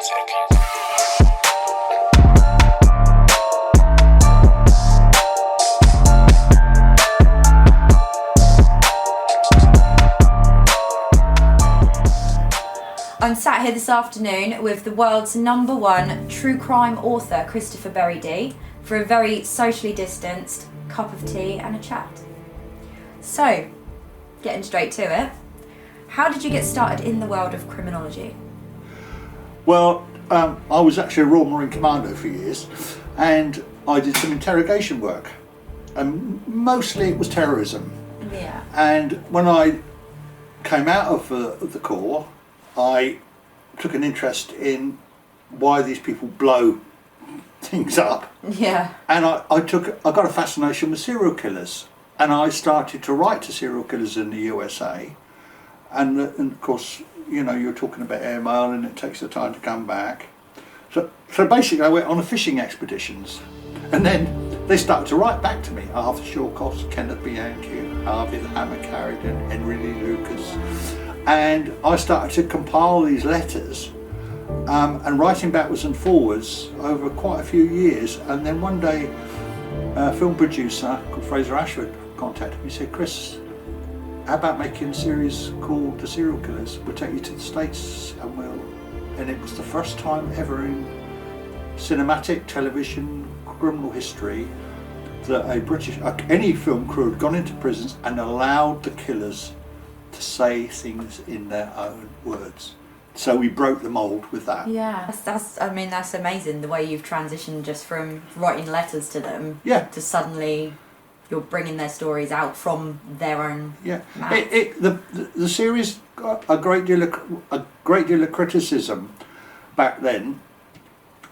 I'm sat here this afternoon with the world's #1 true crime author, Christopher Berry-Dee, for a very socially distanced cup of tea and a chat. So, getting straight to it, how did you get started in the world of criminology? Well, I was actually a Royal Marine Commando for years, and I did some interrogation work, and mostly it was terrorism. Yeah. And when I came out of the Corps, I took an interest in why these people blow things up. Yeah. And I got a fascination with serial killers, and I started to write to serial killers in the USA. And of course, you know, you're talking about airmail, and it takes the time to come back. So basically, I went on fishing expeditions, and then they started to write back to me: Arthur Shawcross, Kenneth Bianchi, Harvey the Hammer Carrigan, Henry Lee Lucas. And I started to compile these letters and writing backwards and forwards over quite a few years. And then one day, a film producer called Fraser Ashford contacted me and said, "Chris, how about making a series called The Serial Killers? We'll take you to the States and it was the first time ever in cinematic television criminal history that any film crew had gone into prisons and allowed the killers to say things in their own words." So we broke the mould with that. Yeah, that's amazing, the way you've transitioned just from writing letters to them, yeah, to suddenly you're bringing their stories out from their own mouth. The series got a great deal of criticism back then,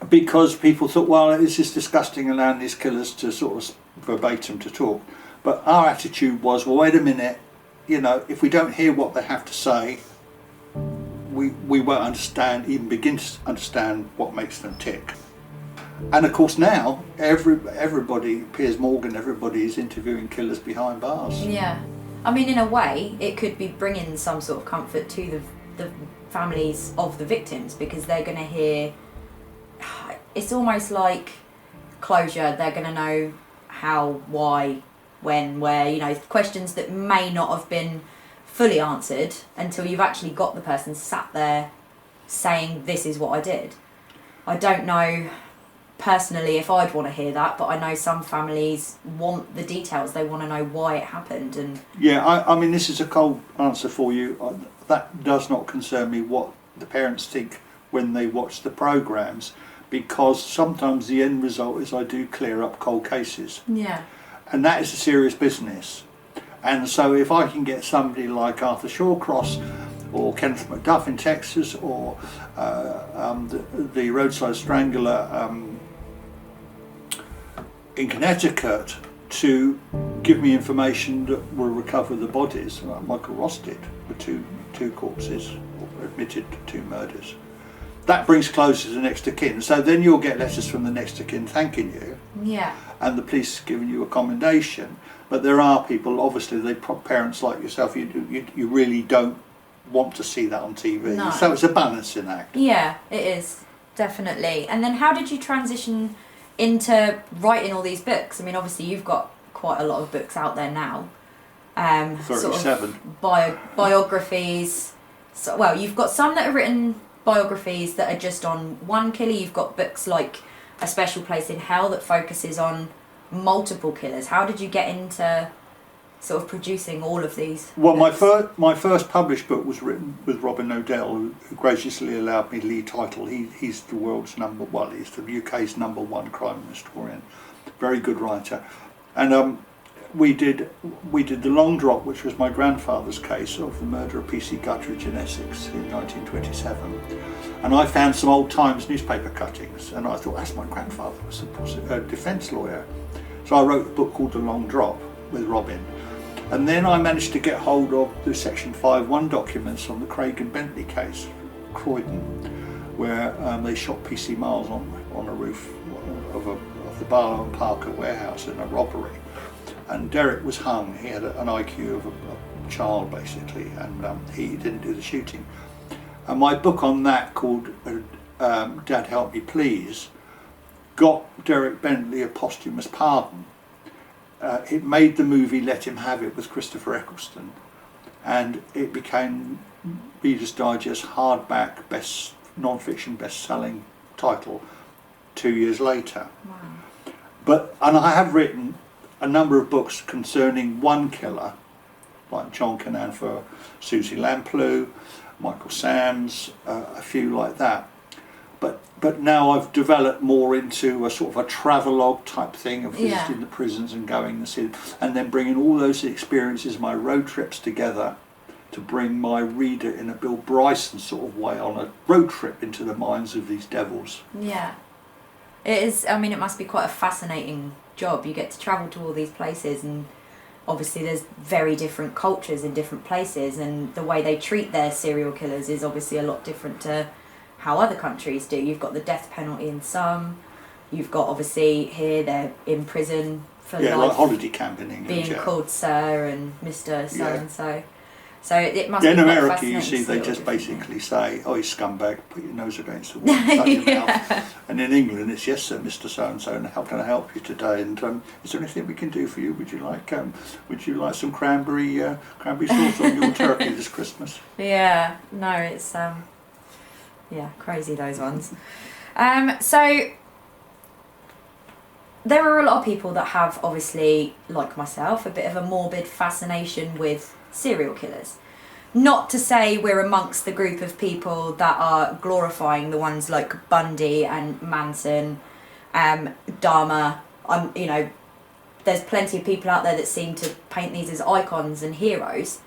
because people thought, well, it's just disgusting allowing these killers to sort of verbatim to talk. But our attitude was, well, wait a minute, you know, if we don't hear what they have to say, we won't even begin to understand what makes them tick. And of course now, everybody, Piers Morgan, everybody is interviewing killers behind bars. Yeah. I mean, in a way, it could be bringing some sort of comfort to the families of the victims, because they're going to hear, it's almost like closure. They're going to know how, why, when, where, you know, questions that may not have been fully answered until you've actually got the person sat there saying, this is what I did. I don't know personally if I'd want to hear that, but I know some families want the details. They want to know why it happened. And yeah, I mean, this is a cold answer for you. That does not concern me what the parents think when they watch the programmes, because sometimes the end result is I do clear up cold cases. Yeah. And that is a serious business. And so if I can get somebody like Arthur Shawcross or Kenneth McDuff in Texas, or the roadside strangler in Connecticut, to give me information that will recover the bodies, like Michael Ross did with two corpses, or admitted to 2 murders, that brings closer to next of kin. So then you'll get letters from the next of kin thanking you. Yeah. And the police giving you a commendation. But there are people, obviously, parents like yourself, you really don't want to see that on TV. No. So it's a balancing act. Yeah, it is, definitely. And then how did you transition into writing all these books? I mean, obviously you've got quite a lot of books out there now. 37. Sort of biographies. So, well, you've got some that are written biographies that are just on one killer. You've got books like A Special Place in Hell that focuses on multiple killers. How did you get into sort of producing all of these? Well, my first published book was written with Robin Odell, who graciously allowed me lead title. He's the world's he's the UK's #1 crime historian, very good writer. And we did The Long Drop, which was my grandfather's case of the murder of P.C. Guttridge in Essex in 1927. And I found some old Times newspaper cuttings, and I thought, that's my grandfather, was a defence lawyer. So I wrote a book called The Long Drop with Robin. And then I managed to get hold of the Section 5.1 documents on the Craig and Bentley case, Croydon, where they shot P.C. Miles on a roof of the Barlow and Parker warehouse in a robbery. And Derek was hung. He had an IQ of a child, basically, and he didn't do the shooting. And my book on that, called Dad Help Me Please got Derek Bentley a posthumous pardon. It made the movie Let Him Have It with Christopher Eccleston, and it became Reader's Digest hardback non-fiction best-selling title 2 years later. Wow. And I have written a number of books concerning one killer, like John Cannan for Susie Lamplugh, Michael Sands, a few like that. But now I've developed more into a sort of a travelogue type thing of visiting the prisons and going to see, and then bringing all those experiences, my road trips together, to bring my reader in a Bill Bryson sort of way on a road trip into the minds of these devils. Yeah. It is, I mean, it must be quite a fascinating job. You get to travel to all these places, and obviously there's very different cultures in different places, and the way they treat their serial killers is obviously a lot different to how other countries do. You've got the death penalty in some, you've got obviously here they're in prison for life, like holiday camp in England, being called Sir and Mr. So and so. So it must be in America, fascinating. you see, they just basically say, "Oh, you scumbag, put your nose against the wall, shut your mouth." And in England, it's, "Yes, sir, Mr. So and so, and how can I help you today? And is there anything we can do for you? Would you like some cranberry sauce on your turkey this Christmas?" Yeah, no, it's crazy, those ones. So there are a lot of people that have, obviously, like myself, a bit of a morbid fascination with serial killers. Not to say we're amongst the group of people that are glorifying the ones like Bundy and Manson, Dahmer. There's plenty of people out there that seem to paint these as icons and heroes.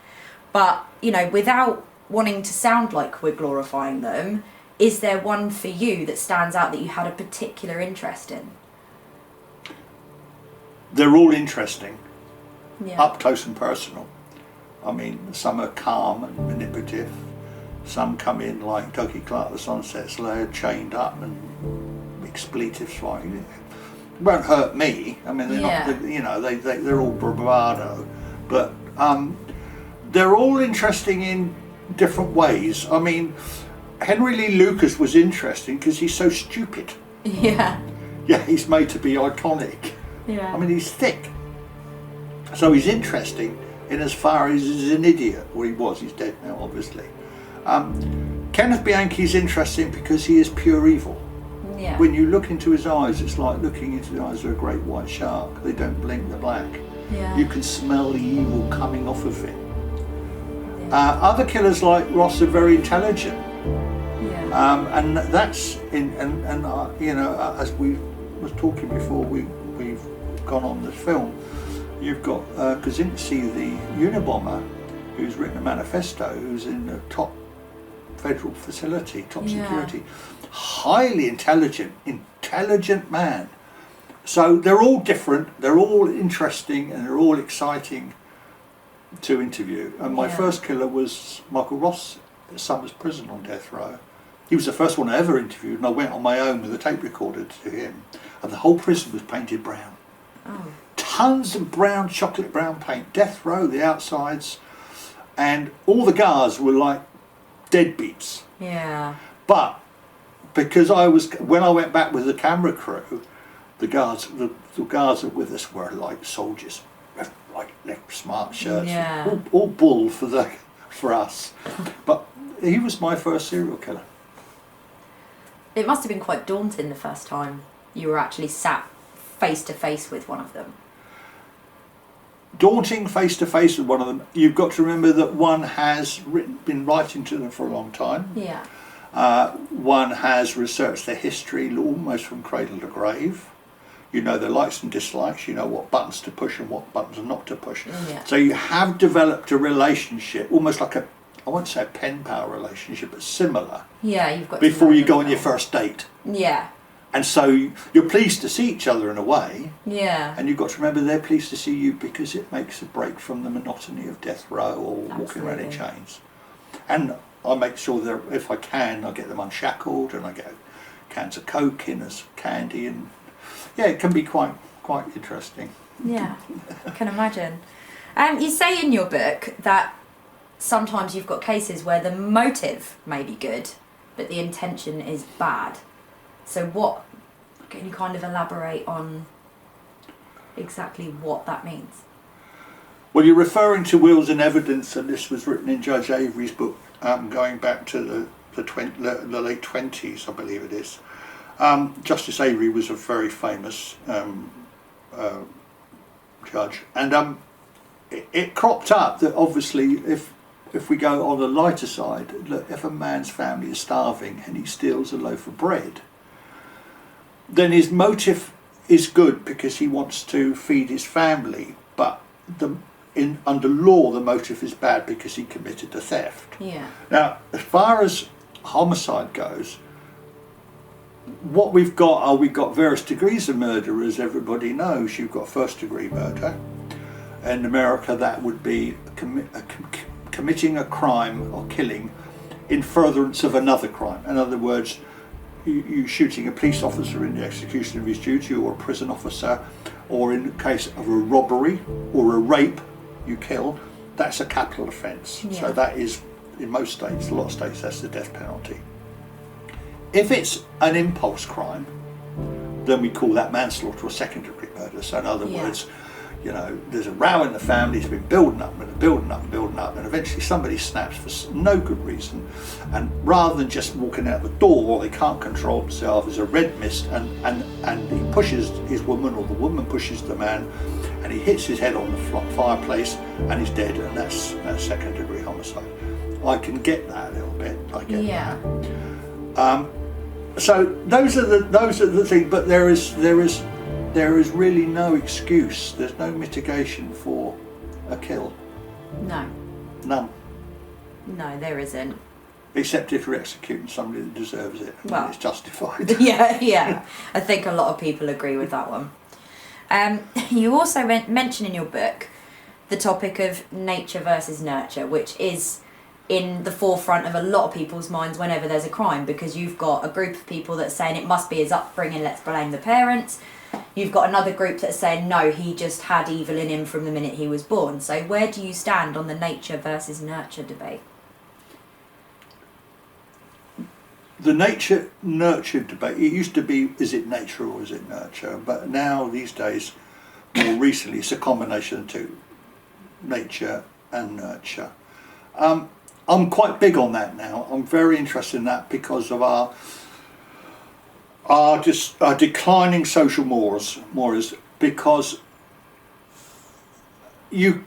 But, without wanting to sound like we're glorifying them, is there one for you that stands out that you had a particular interest in? They're all interesting, Yeah. up close and personal. I mean, some are calm and manipulative. Some come in like Dougie Clark, the Sunset Slayer, chained up and expletives flying. It won't hurt me. I mean, they're not, they're all bravado, but they're all interesting in different ways. I mean, Henry Lee Lucas was interesting because he's so stupid. Yeah. Yeah, he's made to be iconic. Yeah. I mean, he's thick. So he's interesting in as far as he's an idiot, or he was, he's dead now, obviously. Kenneth Bianchi's interesting because he is pure evil. Yeah. When you look into his eyes, it's like looking into the eyes of a great white shark. They don't blink, they're black. Yeah. You can smell the evil coming off of it. Other killers like Ross are very intelligent. Yeah. And that's as we was talking before we've gone on the film, you've got Kaczynski, the Unabomber, who's written a manifesto, who's in a top federal facility, top security, highly intelligent man. So they're all different, they're all interesting, and they're all exciting to interview. And my first killer was Michael Ross at Summers Prison on death row. He was the first one I ever interviewed, and I went on my own with a tape recorder to him, and the whole prison was painted brown. Oh. Tons of brown, chocolate brown paint, death row, the outsides, and all the guards were like deadbeats. Yeah. But because when I went back with the camera crew, the guards that with us were like soldiers, like smart shirts, all bull for us. But he was my first serial killer. It must have been quite daunting the first time you were actually sat face to face with one of them. Daunting face to face with one of them. You've got to remember that one has been writing to them for a long time. Yeah. One has researched their history almost from cradle to grave. You know their likes and dislikes. You know what buttons to push and what buttons not to push. Yeah. So you have developed a relationship, almost like I won't say a pen pal relationship, but similar. Yeah, you've got. Before you go on your first date. Yeah. And so you're pleased to see each other in a way. Yeah. And you've got to remember they're pleased to see you because it makes a break from the monotony of death row or walking around in chains. And I make sure that if I can, I get them unshackled and I get cans of Coke in as candy, and it can be quite interesting. Yeah, I can imagine. You say in your book that sometimes you've got cases where the motive may be good, but the intention is bad. So what, can you kind of elaborate on exactly what that means? Well, you're referring to wills and evidence, and this was written in Judge Avery's book, going back to the late 20s, I believe it is. Justice Avery was a very famous judge, and it cropped up that obviously if we go on the lighter side, look, if a man's family is starving and he steals a loaf of bread, then his motive is good because he wants to feed his family, but under law the motive is bad because he committed the theft. Yeah. Now, as far as homicide goes, what we've got various degrees of murder, as everybody knows. You've got first degree murder. In America, that would be committing a crime or killing in furtherance of another crime. In other words, you shooting a police officer in the execution of his duty, or a prison officer, or in the case of a robbery or a rape, you kill. That's a capital offence. Yeah. So that is, in most states, a lot of states, that's the death penalty. If it's an impulse crime, then we call that manslaughter or second degree murder. So in other words, you know, there's a row in the family, it's been building up, and eventually somebody snaps for no good reason, and rather than just walking out the door, or they can't control themselves, there's a red mist, and he pushes his woman, or the woman pushes the man, and he hits his head on the fireplace, and he's dead, and that's second degree homicide. I can get that a little bit. I get that. So those are the things, but there is really no excuse. There's no mitigation for a kill. No. None. No, there isn't. Except if you're executing somebody that deserves it, and it's justified. Yeah. I think a lot of people agree with that one. You also mention in your book the topic of nature versus nurture, which is in the forefront of a lot of people's minds whenever there's a crime, because you've got a group of people that's saying it must be his upbringing, let's blame the parents. You've got another group that's saying no, he just had evil in him from the minute he was born. So where do you stand on the nature versus nurture debate? The nature-nurture debate, it used to be, is it nature or is it nurture? But now, these days, more recently, it's a combination of two, nature and nurture. I'm quite big on that now. I'm very interested in that because of our declining social mores, because you've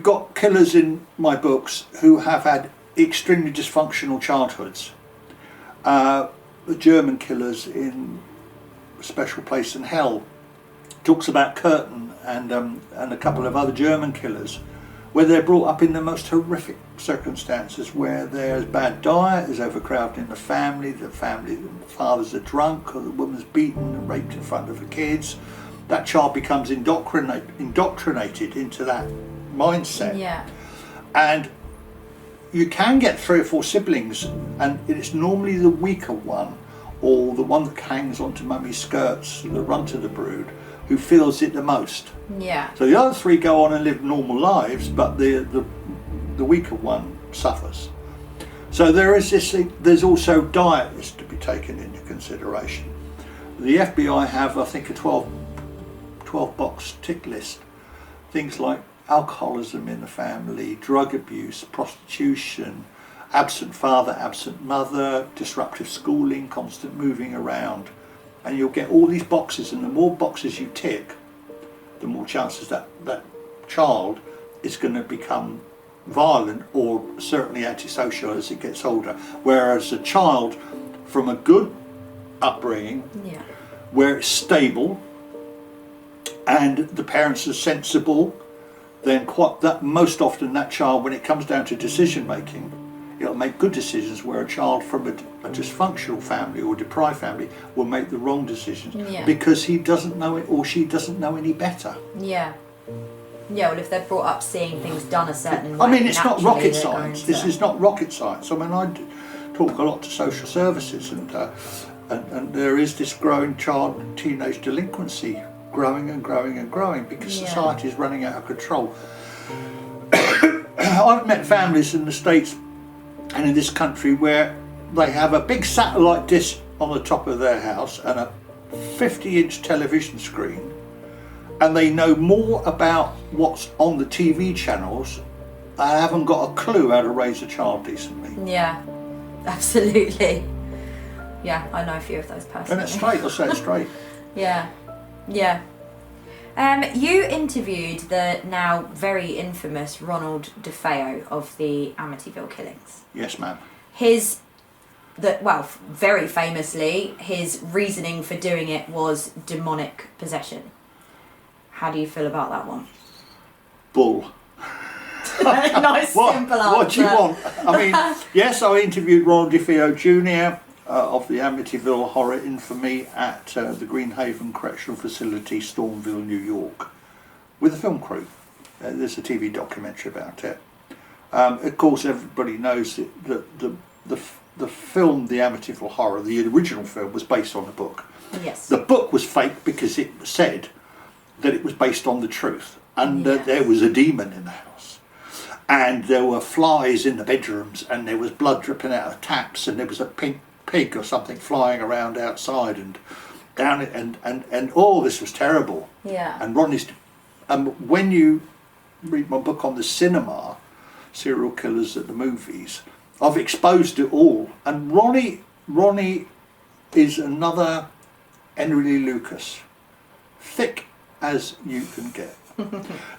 got killers in my books who have had extremely dysfunctional childhoods. The German killers in Special Place in Hell talks about Curtin and a couple of other German killers, where they're brought up in the most horrific circumstances, where there's bad diet, there's overcrowding in the fathers are drunk, or the woman's beaten and raped in front of the kids. That child becomes indoctrinated into that mindset. Yeah. And you can get 3 or 4 siblings, and it's normally the weaker one, or the one that hangs onto mummy's skirts, the runt of the brood, who feels it the most. Yeah. So the other 3 go on and live normal lives, but the weaker one suffers. So there's also diet is to be taken into consideration. The FBI have, I think, a 12 box tick list. Things like alcoholism in the family, drug abuse, prostitution, absent father, absent mother, disruptive schooling, constant moving around. And you'll get all these boxes, and the more boxes you tick, the more chances that child is going to become violent, or certainly antisocial as it gets older. Whereas a child from a good upbringing, where it's stable and the parents are sensible, then most often that child, when it comes down to decision making, it'll make good decisions, where a child from a dysfunctional family or deprived family will make the wrong decisions because he doesn't know it, or she doesn't know any better. Yeah, well, if they're brought up seeing things done a certain way. I mean, it's not rocket science. This is not rocket science. I mean, I talk a lot to social services, and there is this growing child and teenage delinquency, growing and growing and growing, because society is running out of control. I've met families in the States and in this country where they have a big satellite dish on the top of their house and a 50-inch television screen, and they know more about what's on the TV channels. They haven't got a clue how to raise a child decently. Yeah, absolutely. Yeah, I know a few of those personally. And it's straight, I'll say it straight. Yeah, yeah. You interviewed the now very infamous Ronald DeFeo of the Amityville killings. Yes, ma'am. Very famously, his reasoning for doing it was demonic possession. How do you feel about that one? Bull. Nice, simple answer. What do you want? I mean, yes, I interviewed Ronald DeFeo Jr. Of the Amityville horror infamy at the Greenhaven Correctional Facility, Stormville, New York, with a film crew. There's a TV documentary about it. Of course, everybody knows that the film, The Amityville Horror, the original film, was based on a book. Yes. The book was fake because it said that it was based on the truth, and that there was a demon in the house, and there were flies in the bedrooms, and there was blood dripping out of taps, and there was a pink pig or something flying around outside and down it, and all this was terrible. Yeah. And Ronnie's, when you read my book on the cinema, serial killers at the movies, I've exposed it all. And Ronnie is another Henry Lee Lucas, thick as you can get.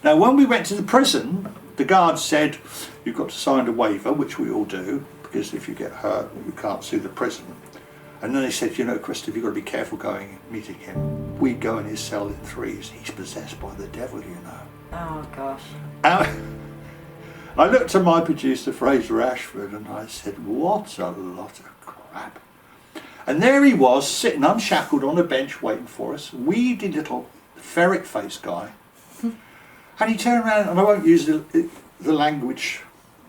Now, when we went to the prison, the guards said, you've got to sign a waiver, which we all do, because if you get hurt, you can't sue the prison. And then they said, you know, Christopher, you've got to be careful going meeting him. We go in his cell in threes. He's possessed by the devil, you know. Oh, gosh. I looked at my producer, Fraser Ashford, and I said, what a lot of crap. And there he was, sitting unshackled on a bench waiting for us, weedy little ferret-faced guy. And he turned around, and I won't use the language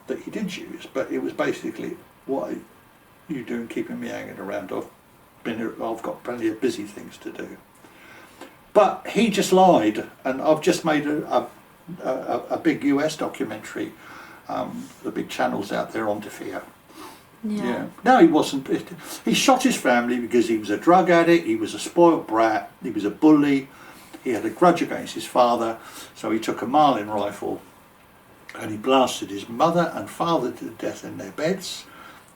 that he did use, but it was basically, what are you doing keeping me hanging around? I've got plenty of busy things to do. But he just lied, and I've just made a big US documentary, the big channels out there on DeFeo. Yeah. No, he wasn't. He shot his family because he was a drug addict, he was a spoilt brat, he was a bully, he had a grudge against his father, so he took a Marlin rifle and he blasted his mother and father to death in their beds.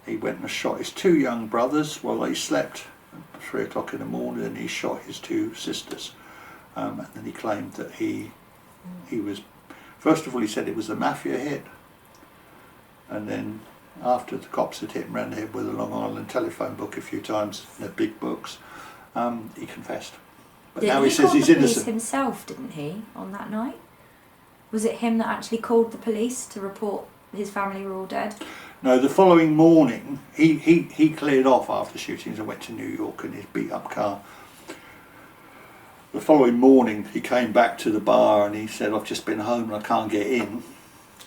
He went and shot his two young brothers while they slept at 3 o'clock in the morning, and he shot his two sisters. And then he claimed that he was, first of all he said it was a mafia hit, and then after the cops had hit him round the head with a Long Island telephone book a few times, they're big books, he confessed. But now he says he's innocent. Himself, didn't he, on that night? Was it him that actually called the police to report his family were all dead? No, the following morning he cleared off after shootings and went to New York in his beat up car. The following morning he came back to the bar and he said, I've just been home and I can't get in.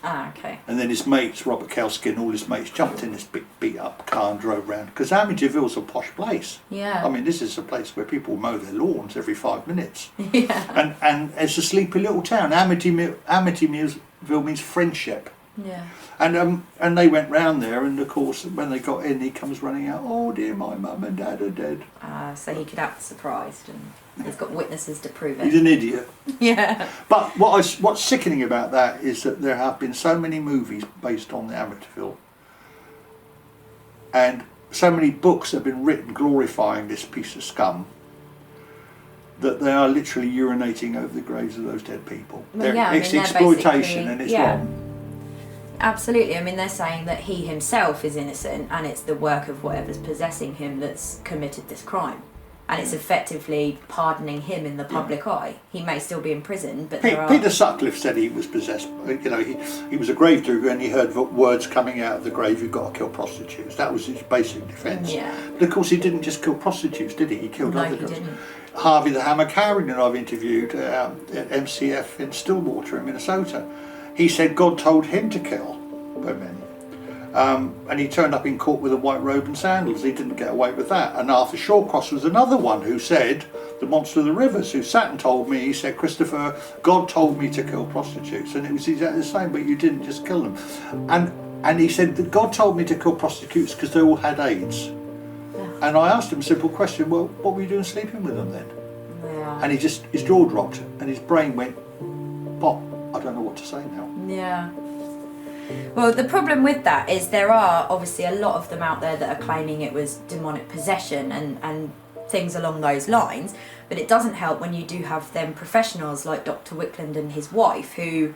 Ah, okay. And then his mates, Robert Kelsky and all his mates, jumped in this big beat up car and drove round, because Amityville's a posh place. Yeah. I mean, this is a place where people mow their lawns every 5 minutes. Yeah. And it's a sleepy little town. Amityville means friendship. Yeah. And they went round there, and of course when they got in, he comes running out, oh dear, my mum and dad are dead. So he could act surprised, and he's got witnesses to prove it. He's an idiot. Yeah. But what's sickening about that is that there have been so many movies based on the Amityville, and so many books have been written glorifying this piece of scum, that they are literally urinating over the graves of those dead people. Well, It's exploitation, and it's wrong. Absolutely. I mean, they're saying that he himself is innocent, and it's the work of whatever's possessing him that's committed this crime. And it's effectively pardoning him in the public eye. He may still be in prison, but Peter Sutcliffe said he was possessed. You know, he was a gravedigger, and he heard words coming out of the grave, you've got to kill prostitutes. That was his basic defence. Yeah. But of course he didn't just kill prostitutes, did he? He killed other guys. Didn't. Harvey the Hammer Carrigan, I've interviewed at MCF in Stillwater in Minnesota. He said God told him to kill women. And he turned up in court with a white robe and sandals. He didn't get away with that. And Arthur Shawcross was another one who said, the monster of the rivers, who sat and told me, he said, Christopher, God told me to kill prostitutes. And it was exactly the same, but you didn't just kill them. And And he said that God told me to kill prostitutes because they all had AIDS. Yeah. And I asked him a simple question, well, what were you doing sleeping with them then? Yeah. And his jaw dropped and his brain went, pop, I don't know what to say now. Yeah. Well, the problem with that is there are obviously a lot of them out there that are claiming it was demonic possession and things along those lines, but it doesn't help when you do have them professionals like Dr. Wickland and his wife who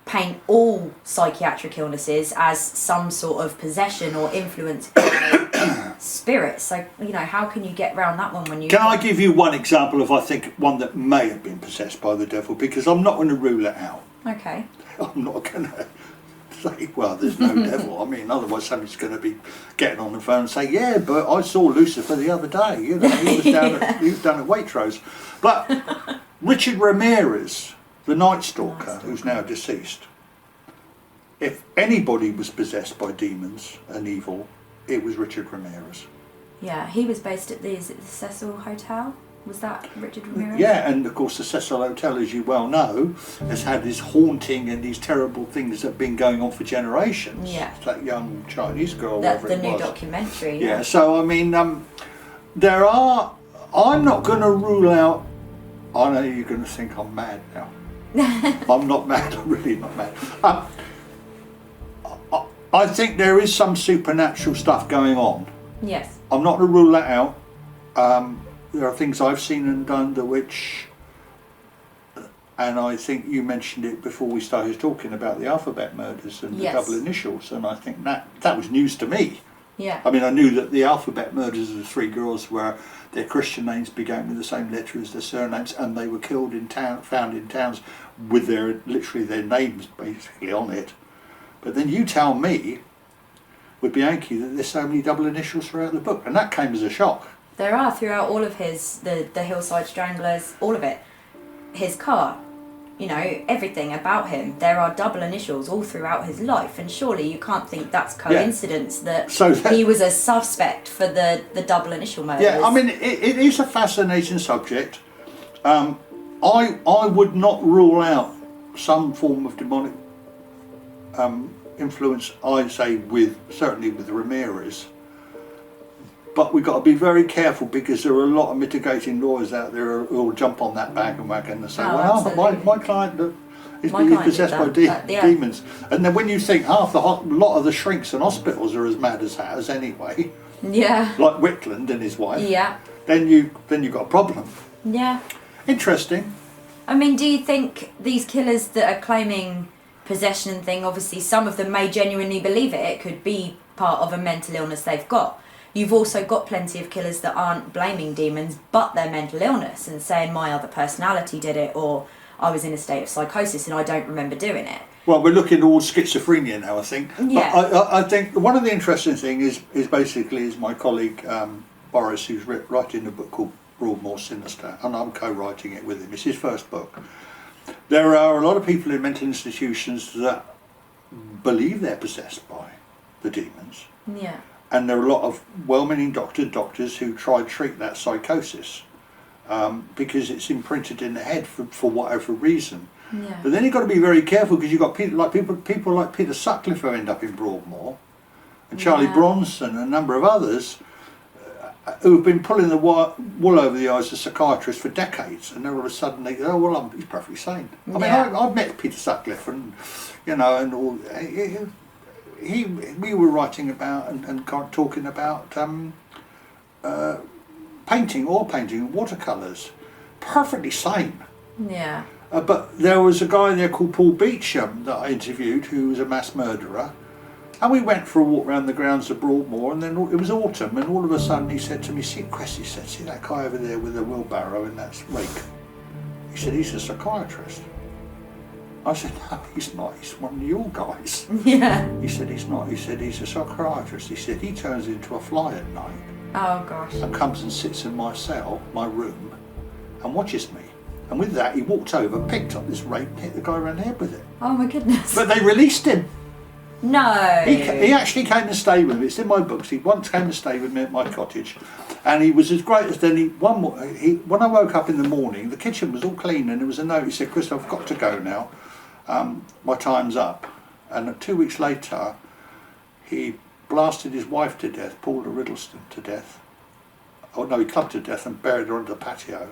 paint all psychiatric illnesses as some sort of possession or influence by spirits. So, you know, how can you get around that one when you... Can I give you one example of, I think, one that may have been possessed by the devil? Because I'm not going to rule it out. Okay. I'm not going to say, well, there's no devil. I mean, otherwise somebody's going to be getting on the phone and say, yeah, but I saw Lucifer the other day. You know, he was down at Waitrose. But Richard Ramirez, the Night Stalker, who's now deceased, if anybody was possessed by demons and evil, it was Richard Ramirez. Yeah, he was based at is it the Cecil Hotel? Was that Richard Ramirez? Yeah, and of course the Cecil Hotel, as you well know, has had this haunting and these terrible things that have been going on for generations. Yeah. That young Chinese girl, That's whatever the it new was. documentary. Yeah, so I mean, there are... I'm not going to rule out... I know you're going to think I'm mad now. I'm not mad, I'm really not mad. I think there is some supernatural stuff going on. Yes. I'm not going to rule that out. There are things I've seen and done that which, and I think you mentioned it before we started talking about the alphabet murders and Yes. the double initials, and I think that was news to me. Yeah. I mean, I knew that the alphabet murders of the three girls were their Christian names began with the same letter as their surnames, and they were killed in town, found in towns with literally their names basically on it. But then you tell me with Bianchi that there's so many double initials throughout the book, and that came as a shock. There are throughout all of his, the Hillside Stranglers, all of it. His car, you know, everything about him. There are double initials all throughout his life, and surely you can't think that's coincidence that he was a suspect for the double initial murders. Yeah, I mean, it is a fascinating subject. I would not rule out some form of demonic influence, I'd say, certainly with Ramirez. But we've got to be very careful because there are a lot of mitigating lawyers out there who will jump on that bandwagon and say, my client is being possessed by demons. And then when you think a lot of the shrinks in hospitals are as mad as hatters anyway, yeah, like Wickland and his wife, yeah, then you've got a problem. Yeah. Interesting. I mean, do you think these killers that are claiming possession and thing, obviously some of them may genuinely believe it, it could be part of a mental illness they've got. You've also got plenty of killers that aren't blaming demons but their mental illness and saying my other personality did it, or I was in a state of psychosis and I don't remember doing it. Well, we're looking towards schizophrenia now, I think. Yeah. But I think one of the interesting things is basically my colleague Boris, who's writing a book called Broadmoor Sinister, and I'm co-writing it with him. It's his first book. There are a lot of people in mental institutions that believe they're possessed by the demons. Yeah. And there are a lot of well-meaning doctors who try to treat that psychosis because it's imprinted in the head for whatever reason. Yeah. But then you've got to be very careful because you've got people like Peter Sutcliffe who end up in Broadmoor, and Charlie Bronson and a number of others who have been pulling the wool over the eyes of psychiatrists for decades, and then all of a sudden they go, oh well, he's perfectly sane. I mean, I've met Peter Sutcliffe, and you know, and all. We were writing about and talking about painting, oil painting, watercolours, perfectly sane. Yeah. But there was a guy there called Paul Beecham that I interviewed who was a mass murderer, and we went for a walk around the grounds of Broadmoor, and then it was autumn, and all of a sudden he said to me, see that guy over there with a wheelbarrow in that rake? He said, he's a psychiatrist. I said, no, he's not, he's one of your guys. Yeah. He said, he's not, he said, he's a psychiatrist. He said, he turns into a fly at night. Oh gosh. And comes and sits in my cell, my room, and watches me. And with that, he walked over, picked up this rake, and hit the guy around the head with it. Oh my goodness. But they released him. No. He actually came to stay with me. It's in my books. He once came to stay with me at my cottage, and he was as great as then. When I woke up in the morning, the kitchen was all clean, and there was a note. He said, "Chris, I've got to go now. My time's up." And 2 weeks later, He blasted his wife to death, Paula Riddleston to death. Oh no, he clubbed her to death and buried her under the patio.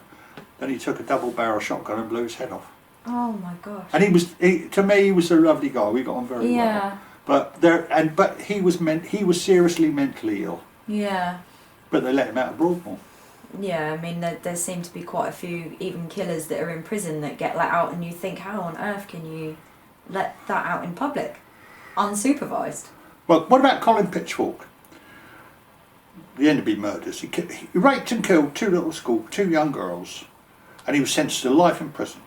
Then he took a double-barrel shotgun and blew his head off. Oh my gosh. And to me, he was a lovely guy. We got on very well. But he was seriously mentally ill. Yeah. But they let him out of Broadmoor. Yeah, I mean, there seem to be quite a few even killers that are in prison that get let out, and you think, how on earth can you let that out in public, unsupervised? Well, what about Colin Pitchfork? The Enderby murders. He raped and killed two young girls, and he was sentenced to life in prison.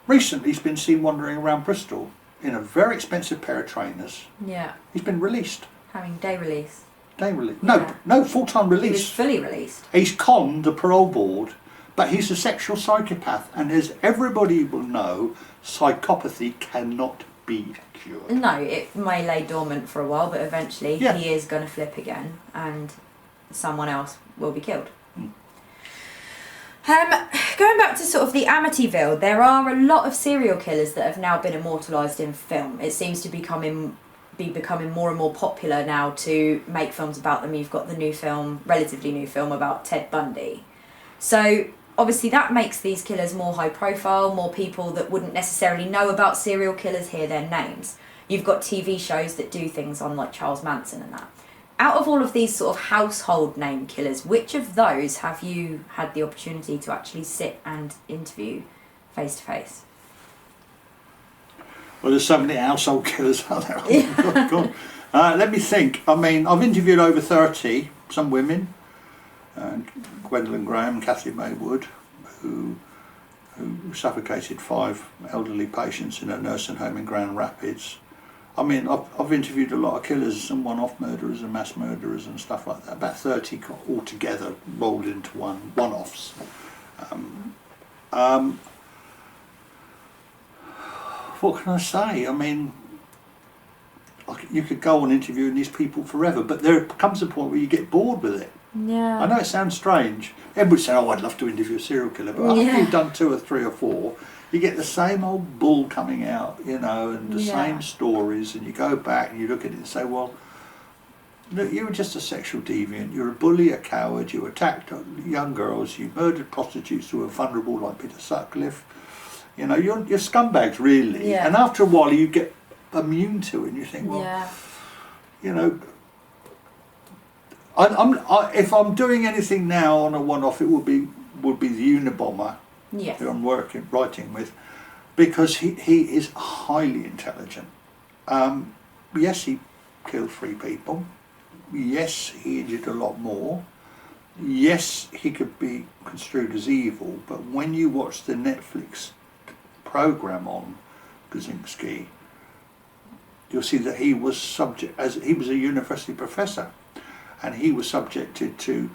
Recently, he's been seen wandering around Bristol in a very expensive pair of trainers. Yeah. He's been released. Having day release. Day release. Yeah. No, full-time release. He was fully released. He's conned the parole board, but he's a sexual psychopath, and as everybody will know, psychopathy cannot be cured. No, it may lay dormant for a while, but eventually he is going to flip again, and someone else will be killed. Going back to sort of the Amityville, there are a lot of serial killers that have now been immortalised in film. It seems to be becoming more and more popular now to make films about them. You've got the relatively new film about Ted Bundy. So obviously that makes these killers more high profile, more people that wouldn't necessarily know about serial killers hear their names. You've got TV shows that do things on like Charles Manson and that. Out of all of these sort of household name killers, which of those have you had the opportunity to actually sit and interview face to face? Well, there's so many household killers out there. Oh, God. Let me think. I mean, I've interviewed over 30, some women, Gwendolyn Graham, Kathy Maywood, who suffocated 5 elderly patients in a nursing home in Grand Rapids. I mean, I've interviewed a lot of killers and one-off murderers and mass murderers and stuff like that. About 30 altogether rolled into one-offs. What can I say? I mean, you could go on interviewing these people forever, but there comes a point where you get bored with it. Yeah. I know it sounds strange. Everybody say, "Oh, I'd love to interview a serial killer," but after you've done 2 or 3 or 4, you get the same old bull coming out, and the same stories, and you go back and you look at it and say, well, look, you were just a sexual deviant, you're a bully, a coward, you attacked young girls, you murdered prostitutes who were vulnerable like Peter Sutcliffe, you're scumbags really, and after a while you get immune to it and you think, well, if I'm doing anything now on a one-off, it would be the Unabomber. Yes. Who I'm writing with, because he is highly intelligent. Yes, he killed 3 people. Yes, he injured a lot more. Yes, he could be construed as evil, but when you watch the Netflix program on Kaczynski, you'll see that he was he was a university professor, and he was subjected to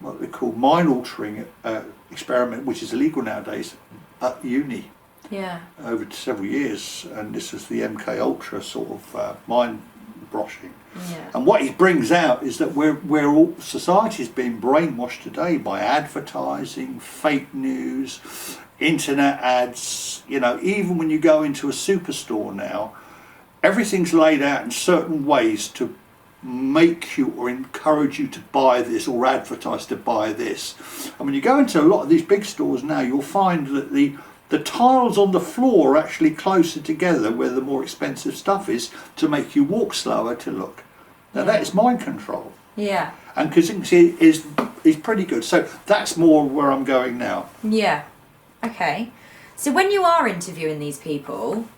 what they call mind-altering experiment, which is illegal nowadays, at uni. Yeah. Over several years, and this is the MK Ultra sort of mind-brushing. Yeah. And what he brings out is that we're all society's being brainwashed today by advertising, fake news, internet ads. Even when you go into a superstore now, everything's laid out in certain ways to make you or encourage you to buy this or advertise to buy this. And when you go into a lot of these big stores now, you'll find that the tiles on the floor are actually closer together where the more expensive stuff is, to make you walk slower to look. Now that is mind control. Yeah. And Kaczynski is pretty good. So that's more where I'm going now. Yeah. Okay. So when you are interviewing these people,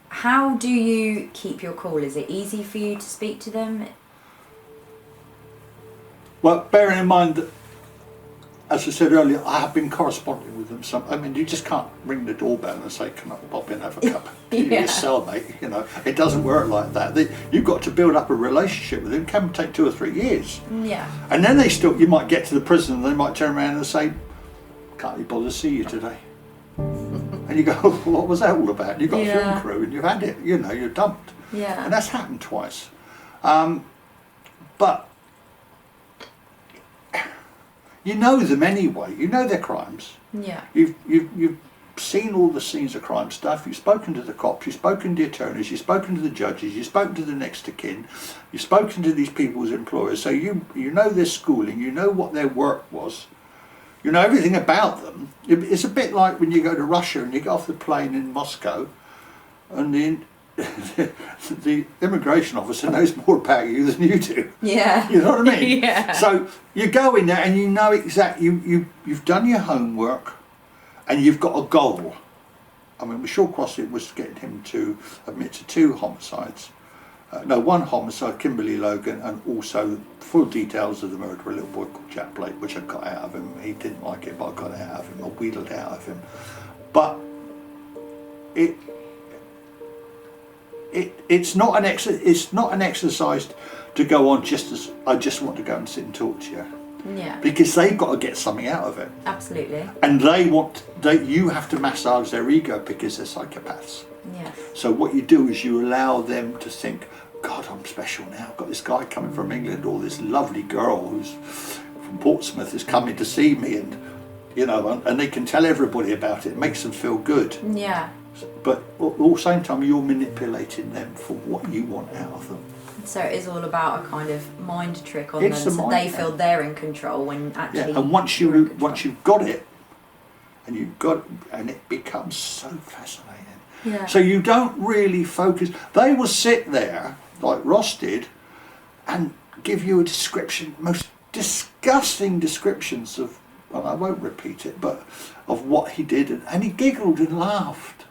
how do you keep your cool? Is it easy for you to speak to them? Well, bearing in mind that, as I said earlier, I have been corresponding with them. You just can't ring the doorbell and say, "Can I pop in, have a cup of tea with your cellmate?" It doesn't work like that. You've got to build up a relationship with them. It can take 2 or 3 years. Yeah. And then you might get to the prison and they might turn around and say, "Can't you bother to see you today?" And you go, "What was that all about?" You've got a film crew and you've had it, you're dumped. Yeah. And that's happened twice. But you know them anyway. You know their crimes. Yeah. You've seen all the scenes of crime stuff, you've spoken to the cops, you've spoken to the attorneys, you've spoken to the judges, you've spoken to the next of kin, you've spoken to these people's employers, so you know their schooling, you know what their work was, you know everything about them. It's a bit like when you go to Russia and you get off the plane in Moscow and the immigration officer knows more about you than you do. Yeah. You know what I mean? Yeah. So you go in there and you know exactly, you've done your homework and you've got a goal. I mean, with Shawcross it was getting him to admit to 2 homicides. One homicide, Kimberly Logan, and also full details of the murder of a little boy called Jack Blake, which I got out of him. He didn't like it, but I got it out of him. I wheedled it out of him. But it's not an exercise to go on just as I just want to go and sit and talk to you. Yeah. Because they've got to get something out of it. Absolutely. And you have to massage their ego because they're psychopaths. Yeah. So what you do is you allow them to think, God, I'm special now. I've got this guy coming from England, or this lovely girl who's from Portsmouth is coming to see me, and and they can tell everybody about it. It makes them feel good. Yeah. But at the same time, you're manipulating them for what you want out of them. So it is all about a kind of mind trick on It's them, a so mind they trick. feel they're in control when actually. Yeah, and once you've got it, and it becomes so fascinating. Yeah. So you don't really focus. They will sit there like Ross did, and give you a description, most disgusting descriptions of. Well, I won't repeat it, but of what he did, and he giggled and laughed.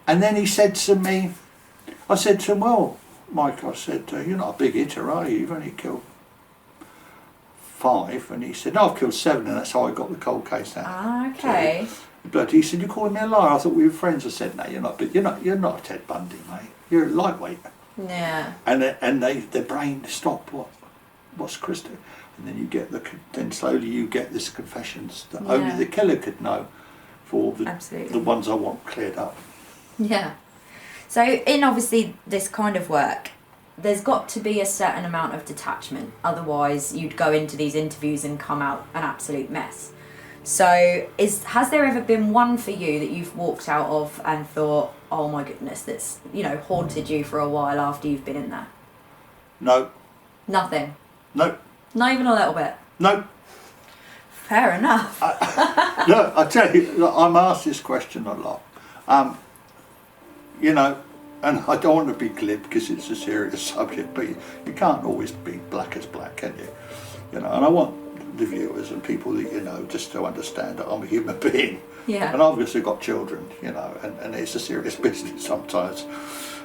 And then he said to me, I said to him, well, Mike, I said, you're not a big hitter, are you? You've only killed 5. And he said, no, I've killed 7, and that's how I got the cold case out. Ah, okay. But he said, you're calling me a liar? I thought we were friends. I said, no, you're not. But you're not a Ted Bundy, mate. You're a lightweight. Yeah. And their brain stopped. What's Chris doing? And then you get then slowly you get this confessions that only the killer could know, for the ones I want cleared up. Yeah. So in obviously this kind of work, there's got to be a certain amount of detachment. Otherwise, you'd go into these interviews and come out an absolute mess. So has there ever been one for you that you've walked out of and thought, oh my goodness, that's haunted you for a while after you've been in there? No. Nothing. No. Not even a little bit. No. Fair enough. Look, I tell you, look, I'm asked this question a lot. And I don't want to be glib because it's a serious subject, but you can't always be black as black, can you? And I want the viewers and people that just to understand that I'm a human being. Yeah. And I've obviously got children, and it's a serious business sometimes.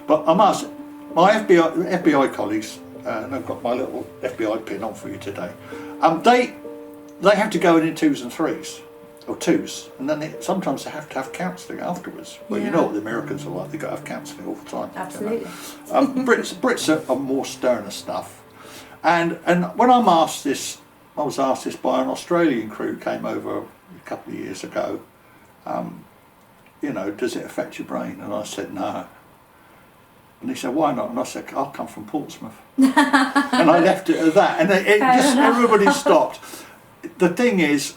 But I'm asked, my FBI colleagues, and I've got my little FBI pin on for you today. They have to go in 2s and 3s, or 2s, and then sometimes they have to have counselling afterwards. Well, you know what the Americans are like; they got to have counselling all the time. Absolutely. Brits are more sterner stuff, and when I'm asked this, I was asked this by an Australian crew who came over a couple of years ago. Does it affect your brain? And I said no. And he said, why not? And I said, I'll come from Portsmouth. And I left it at that. And everybody stopped. The thing is,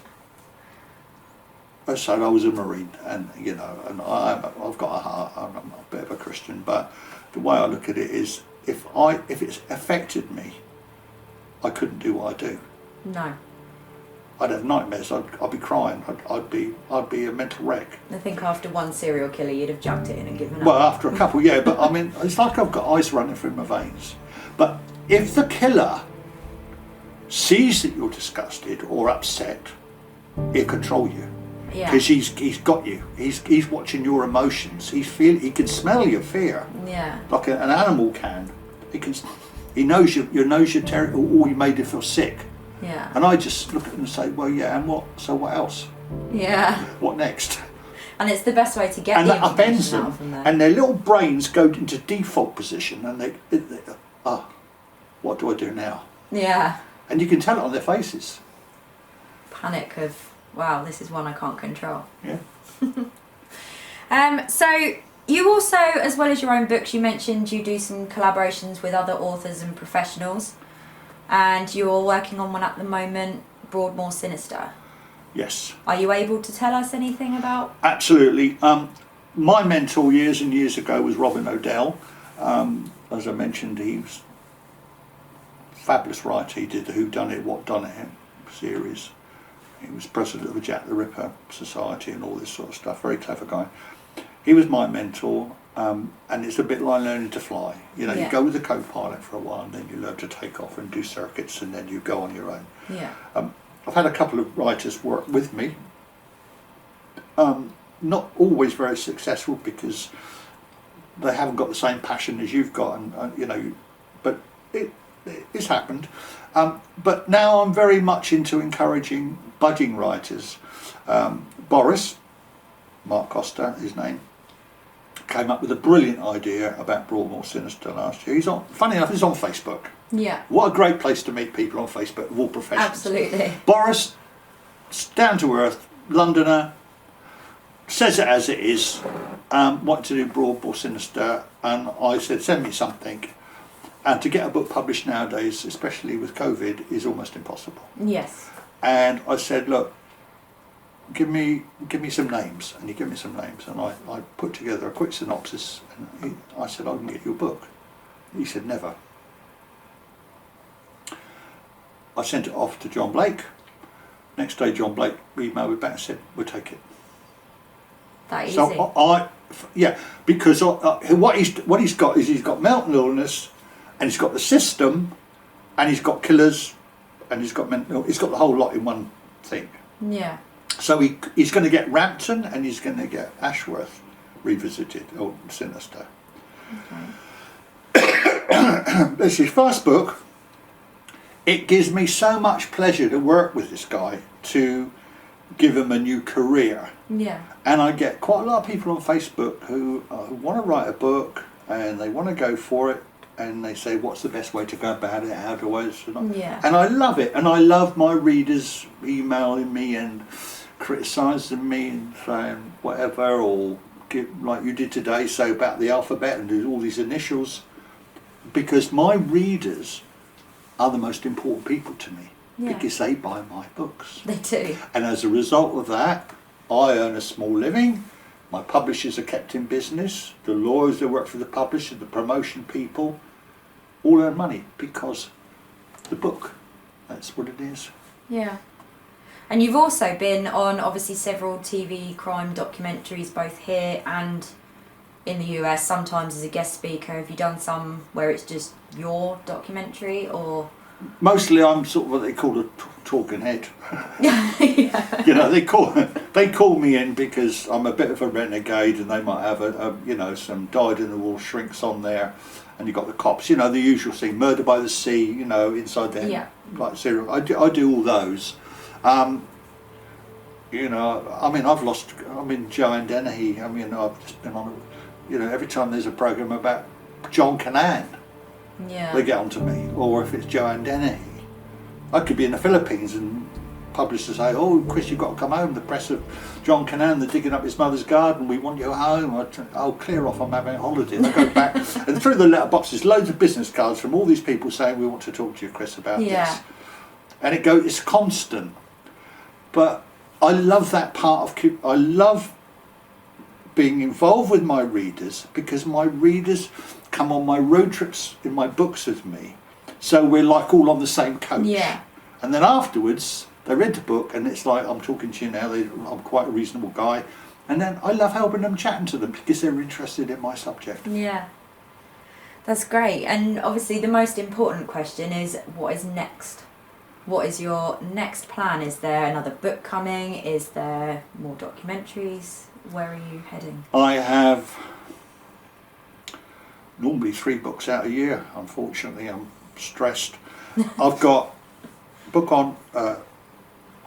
I said I was a Marine, and and I've got a heart. I'm a bit of a Christian, but the way I look at it is, if it's affected me, I couldn't do what I do. No. I'd have nightmares. I'd be crying. I'd be a mental wreck. I think after one serial killer, you'd have jumped it in and given up. Well, after a couple, yeah. But I mean, it's like I've got ice running through my veins. But if the killer sees that you're disgusted or upset, he'll control you. Yeah. Because he's got you. He's watching your emotions. He can smell your fear. Yeah. Like an animal can. He knows your territory, or you made him feel sick. Yeah. And I just look at them and say, well, yeah, and what? So what else? Yeah. What next? And it's the best way to get And the that upends information them, out from there. and their little brains go into default position, and they what do I do now? Yeah. And you can tell it on their faces. Panic of, wow, this is one I can't control. Yeah. So you also, as well as your own books, you mentioned you do some collaborations with other authors and professionals, and you're working on one at the moment, Broadmoor Sinister. Yes. Are you able to tell us anything about? Absolutely. My mentor years and years ago was Robin O'Dell. As I mentioned, he was a fabulous writer. He did the Who Done It, What Done It series. He was president of the Jack the Ripper Society and all this sort of stuff. Very clever guy. He was my mentor, and it's a bit like learning to fly. You know, Yeah. you go with a co-pilot for a while, and then you learn to take off and do circuits, and then you go on your own. Yeah. I've had a couple of writers work with me. Not always very successful because they haven't got the same passion as you've got, and you know, but it's happened. But now I'm very much into encouraging budding writers. Boris, Mark Costa, his name, came up with a brilliant idea about Broadmoor Sinister last year. Funny enough, he's on Facebook. Yeah. What a great place to meet people on Facebook of all professions. Absolutely. Boris, down to earth, Londoner, says it as it is, wanted to do Broadmoor Sinister, and I said, send me something. And to get a book published nowadays, especially with COVID, is almost impossible. Yes. And I said, look, give me some names. And he gave me some names, and I put together a quick synopsis, and I said, I can get you a book. He said, never. I sent it off to John Blake. Next day, John Blake emailed me back and said, we'll take it. That easy. So because what he's got is he's got mental illness, and he's got the system, and he's got killers, and he's got the whole lot in one thing. Yeah. So he's going to get Rampton, and he's going to get Ashworth revisited, or Sinister. Okay. This is his first book. It gives me so much pleasure to work with this guy, to give him a new career. Yeah. And I get quite a lot of people on Facebook who want to write a book, and they want to go for it, and they say, what's the best way to go about it, how do I... Yeah. And I love it, and I love my readers emailing me and criticising me and saying whatever, or like you did today, say about the alphabet and do all these initials, because my readers are the most important people to me. Yeah. Because they buy my books. They do. And as a result of that, I earn a small living. My publishers are kept in business. The lawyers that work for the publisher, the promotion people, all earn money because the book. That's what it is. Yeah. And you've also been on obviously several TV crime documentaries, both here and in the US, sometimes as a guest speaker. Have you done some where it's just your documentary, or...? Mostly I'm sort of what they call a talking head. Yeah. You know, they call me in because I'm a bit of a renegade, and they might have some dyed-in-the-wool shrinks on there, and you've got the cops, you know, the usual thing, murder by the sea, you know, inside there, like serial. I do all those. You know, I mean, Joanne Dennehy, I mean, I've just been on, you know, every time there's a programme about John Canaan, Yeah. they get onto me. Or if it's Joanne Dennehy, I could be in the Philippines and publishers say, oh Chris, you've got to come home, the press of John Canaan, they're digging up his mother's garden, we want you home. I'll clear off, I'm having a holiday. And I go back and through the letterboxes loads of business cards from all these people saying, we want to talk to you, Chris, about this. And it's constant. But I love that part of, I love being involved with my readers, because my readers come on my road trips in my books with me, so we're like all on the same coach. Yeah. And then afterwards they read the book, and it's like, I'm talking to you now, I'm quite a reasonable guy, and then I love helping them, chatting to them, because they're interested in my subject. Yeah. That's great. And obviously the most important question is, what is next? What is your next plan? Is there another book coming? Is there more documentaries? Where are you heading? I have normally 3 books out a year. Unfortunately, I'm stressed. I've got a book on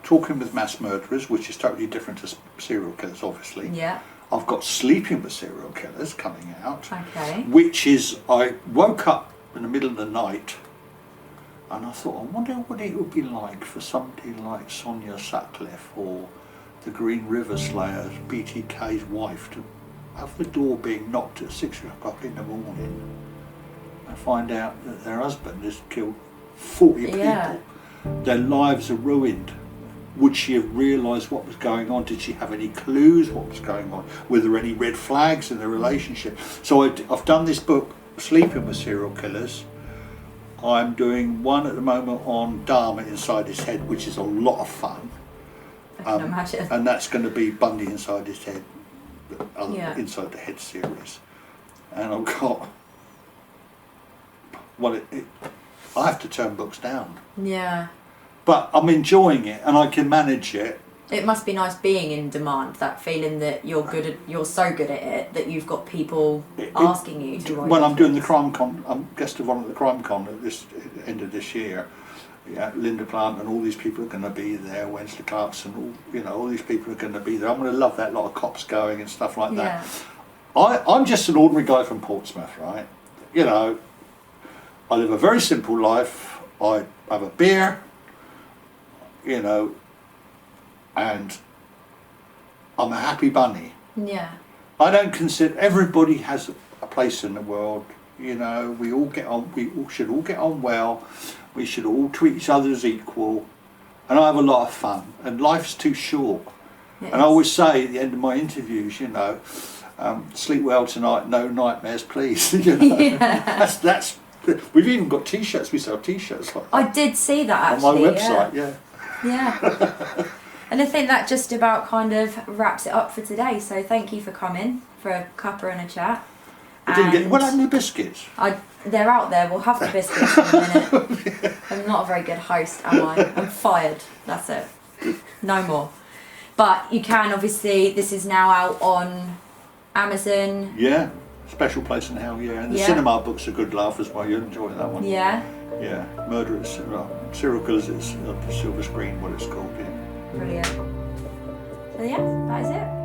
talking with mass murderers, which is totally different to serial killers, obviously. Yeah. I've got sleeping with serial killers coming out. Okay. Which is, I woke up in the middle of the night and I thought, I wonder what it would be like for somebody like Sonia Sutcliffe or the Green River Slayers, BTK's wife, to have the door being knocked at 6 o'clock in the morning and find out that their husband has killed 40 people. Their lives are ruined. would she have realised what was going on? Did she have any clues what was going on? Were there any red flags in the relationship? So I've done this book, Sleeping with Serial Killers. I'm doing one at the moment on Dharma inside his head, which is a lot of fun. I can imagine. And that's going to be Bundy inside his head, inside the head series. And I've got, I have to turn books down. Yeah. But I'm enjoying it, and I can manage it. It must be nice being in demand, that feeling that you're so good at it that you've got people asking you to write. When I'm doing the crime con, I'm guest of honour at the crime con at this end of this year. Yeah, Linda Plant and all these people are going to be there. Wednesday Clarkson, all these people are going to be there. I'm going to love that lot of cops going and stuff like that. I'm just an ordinary guy from Portsmouth, right? I live a very simple life. I have a beer. And I'm a happy bunny. Yeah. I don't consider, everybody has a place in the world. We all get on. We all should all get on well. We should all treat each other as equal. And I have a lot of fun. And life's too short. Yes. And I always say at the end of my interviews, sleep well tonight, no nightmares, please. Yeah. That's. We've even got T-shirts. We sell T-shirts like that. I did see that actually on my website. Yeah. And I think that just about kind of wraps it up for today. So thank you for coming for a cuppa and a chat. What happened to biscuits? They're out there. We'll have the biscuits in a minute. I'm not a very good host, am I? I'm fired. That's it. No more. But you can obviously. This is now out on Amazon. Yeah. Special Place in Hell, yeah. And the cinema book's a good laugh as well. You'll enjoy that one. Yeah. Yeah. Murderers, Serial Killers, it's the Silver Screen, what it's called, yeah. Brilliant. So yeah, that is it.